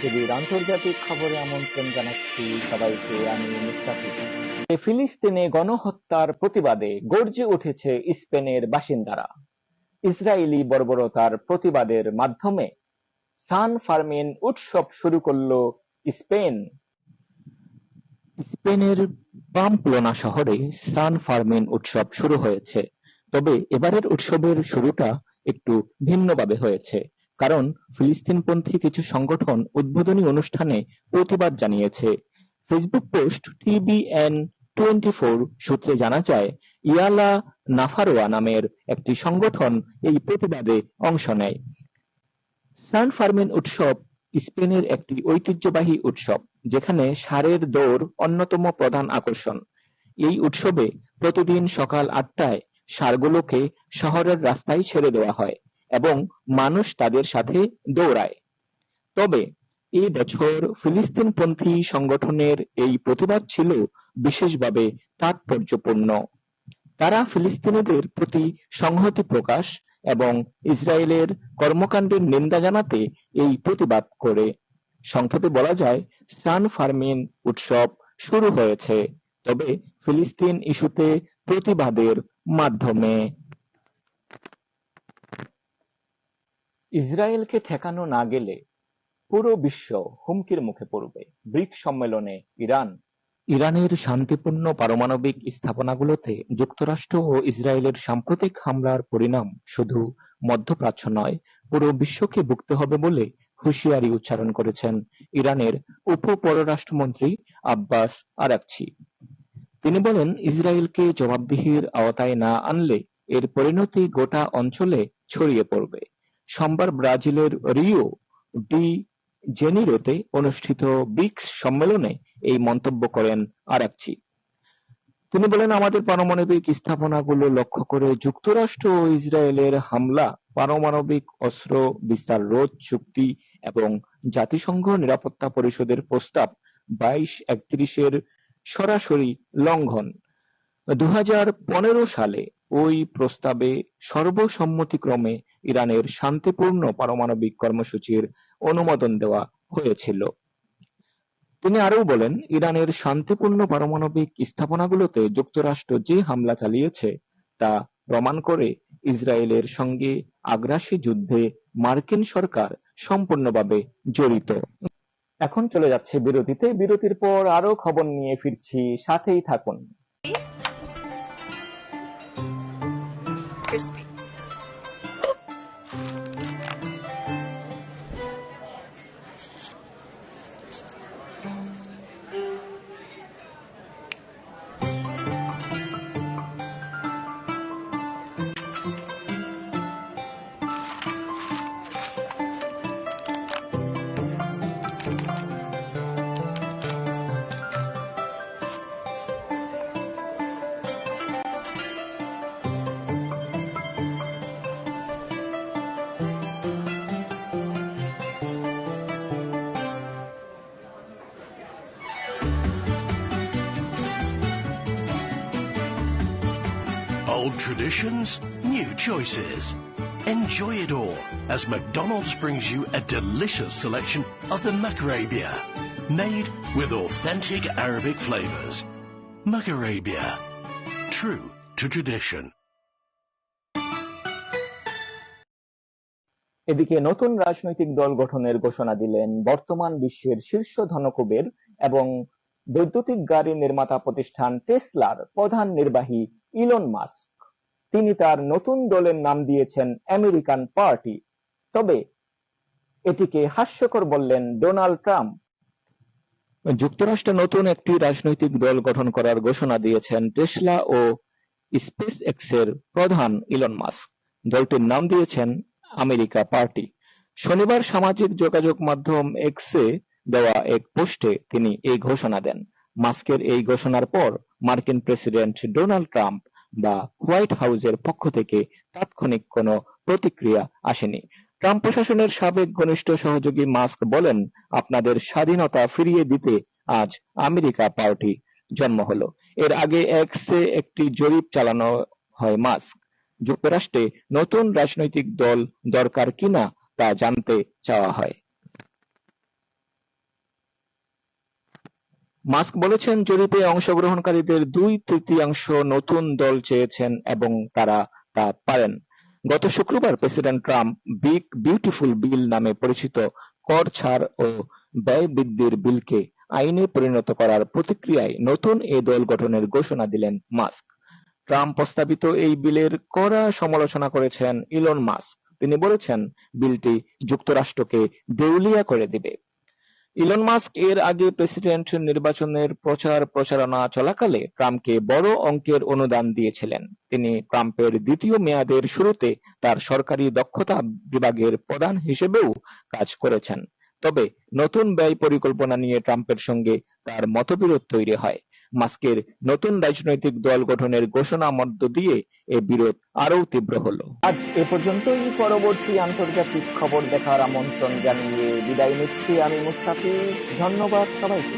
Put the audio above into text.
পৃথিবীর আন্তর্জাতিক খবরে আমন্ত্রণ জানাচ্ছি সবাইকে। আমি মুস্তাফিজ। ফিলিস্তিনে গণহত্যার প্রতিবাদে গর্জে উঠেছে স্পেনের বাসিন্দারা। ইসরায়েলি বর্বরতার প্রতিবাদের মাধ্যমে সান ফার্মিন উৎসব শুরু করল স্পেন। স্পেনের পাম্পলোনা শহরে সান ফার্মিন উৎসব শুরু হয়েছে। তবে এবারের উৎসবের শুরুটা একটু ভিন্নভাবে হয়েছে, কারণ ফিলিস্তিনপন্থী কিছু সংগঠন উদ্বোধনী অনুষ্ঠানে প্রতিবাদ জানিয়েছে। ফেসবুক পোস্ট TBN24 সূত্রে জানা যায়, ইয়ালা নাফারোয়া নামের একটি সংগঠন এই প্রতিবাদে অংশ নেয়। সান ফার্মিন উৎসব স্পেনের একটি ঐতিহ্যবাহী উৎসব, যেখানে ষাঁড়ের দৌড় অন্যতম প্রধান আকর্ষণ। এই উৎসবে প্রতিদিন সকাল 8টায় ষাঁড়গুলোকে শহরের রাস্তায় ছেড়ে দেওয়া হয় এবং মানুষ তাদের সাথে দৌড়ায়। তবে এই বছর ফিলিস্তিনপন্থী সংগঠনের এই প্রতিবাদ ছিল বিশেষভাবে তাৎপর্যপূর্ণ। তারা ফিলিস্তিনিদের প্রতি সংহতি প্রকাশ এবং ইসরায়েলের কর্মকাণ্ডের নিন্দা জানাতে এই প্রতিবাদ করে। সংক্ষেপে বলা যায়, সান ফার্মিন উৎসব শুরু হয়েছে, তবে ফিলিস্তিন ইস্যুতে প্রতিবাদের মাধ্যমে। ইসরায়েলকে ঠেকানো না গেলে পুরো বিশ্ব হুমকির মুখে পড়বে। ব্রিক্স সম্মেলনে ইরানের শান্তিপূর্ণ পারমাণবিক স্থাপনাগুলোতে যুক্তরাষ্ট্র ও ইসরায়েলের সাম্প্রতিক হামলার পরিণাম শুধু মধ্যপ্রাচ্য নয়, পুরো বিশ্বকে ভুগতে হবে বলে হুঁশিয়ারি উচ্চারণ করেছেন ইরানের উপ-পররাষ্ট্রমন্ত্রী আব্বাস আরাকচি। তিনি বলেন, ইসরায়েলকে জবাবদিহির আওতায় না আনলে এর পরিণতি গোটা অঞ্চলে ছড়িয়ে পড়বে। সোমবার ব্রাজিলের রিও ডি জেনিরোতে অনুষ্ঠিত ব্রিক্স সম্মেলনে এই মন্তব্য করেন আরাকচি। তিনি বলেন, আমাদের পারমাণবিক স্থাপনাগুলো লক্ষ্য করে যুক্তরাষ্ট্র ও ইসরায়েলের হামলা পারমাণবিক অস্ত্র বিস্তার রোধ চুক্তি এবং জাতিসংঘ নিরাপত্তা পরিষদের প্রস্তাব 2231-এর সরাসরি লঙ্ঘন। 2015 সালে ওই প্রস্তাবে সর্বসম্মতিক্রমে ইরানের শান্তিপূর্ণ পারমাণবিক কর্মসূচির অনুমোদন দেওয়া হয়েছিল। তিনি আরও বলেন, ইরানের শান্তিপূর্ণ পারমাণবিক স্থাপনাগুলোতে যুক্তরাষ্ট্র যে হামলা চালিয়েছে তা প্রমাণ করে ইসরায়েলের সঙ্গে আগ্রাসী যুদ্ধে মার্কিন সরকার সম্পূর্ণভাবে জড়িত। এখন চলে যাচ্ছে বিরতিতে। বিরতির পর আরো খবর নিয়ে ফিরছি, সাথেই থাকুন। Crispy. Old traditions, new choices. Enjoy it all as McDonald's brings you a delicious selection of the Macarabia, made with authentic Arabic flavors. Macarabia, true to tradition. এদিকে নতুন রাজনৈতিক দল গঠনের ঘোষণা দিলেন বর্তমান বিশ্বের শীর্ষ ধনকুবের এবং বৈদ্যুতিক গাড়ি নির্মাতা প্রতিষ্ঠান টেসলার প্রধান নির্বাহী ইলন মাস্ক। তিনি তার নতুন দলের নাম দিয়েছেন আমেরিকান পার্টি। তবে এটিকে হাস্যকর বললেন ডোনাল্ড ট্রাম্প। যুক্তরাষ্ট্রে নতুন একটি রাজনৈতিক দল গঠন করার ঘোষণা দিয়েছেন টেসলা ও স্পেস এক্সের প্রধান ইলন মাস্ক। দলটির নাম দিয়েছেন আমেরিকা পার্টি। শনিবার সামাজিক যোগাযোগ মাধ্যম এক্সে দেওয়া এক পোস্টে তিনি এই ঘোষণা দেন। মাস্কের এই ঘোষণার পর মার্কিন প্রেসিডেন্ট ডোনাল্ড ট্রাম্প বা হোয়াইট হাউসের পক্ষ থেকে তাৎক্ষণিক কোনো প্রতিক্রিয়া আসেনি। ট্রাম্প প্রশাসনের সাবেক ঘনিষ্ঠ সহযোগী মাস্ক বলেন, আপনাদের স্বাধীনতা ফিরিয়ে দিতে আজ আমেরিকা পার্টি জন্ম হলো। এর আগে এক্সে একটি জরিপ চালানো হয় মাস্ক যুক্তরাষ্ট্রে নতুন রাজনৈতিক দল দরকার কিনা তা জানতে চাওয়া হয়। মাস্ক বলেছেন, জরিপে অংশগ্রহণকারীদের 2/3 নতুন দল চেয়েছেন এবং তারা তা পারেন। গত শুক্রবার president Trump big beautiful bill নামে পরিচিত কর ছাড় ও ব্যয় বৃদ্ধির বিলকে আইনে পরিণত করার প্রতিক্রিয়ায় নতুন এ দল গঠনের ঘোষণা দিলেন মাস্ক। ট্রাম্প প্রস্তাবিত এই বিলের কড়া সমালোচনা করেছেন ইলন মাস্ক। তিনি বলেছেন, বিলটি যুক্তরাষ্ট্রকে দেউলিয়া করে দিবে। ইলন মাস্ক এর আগে প্রেসিডেন্ট নির্বাচনের প্রচারণা চলাকালে ট্রাম্পকে বড় অঙ্কের অনুদান দিয়েছিলেন। তিনি ট্রাম্পের দ্বিতীয় মেয়াদের শুরুতে তার সরকারি দক্ষতা বিভাগের প্রধান হিসেবেও কাজ করেছেন। তবে নতুন ব্যয় পরিকল্পনা নিয়ে ট্রাম্পের সঙ্গে তার মতবিরোধ তৈরি হয়। মাস্কের নতুন রাজনৈতিক দল গঠনের ঘোষণা মধ্য দিয়ে এ বিরোধ আরও তীব্র হলো। আজ এ পর্যন্তই। পরবর্তী আন্তর্জাতিক খবর দেখার আমন্ত্রণ জানিয়ে বিদায় নিচ্ছি আমি মুস্তাফিজ। ধন্যবাদ সবাইকে।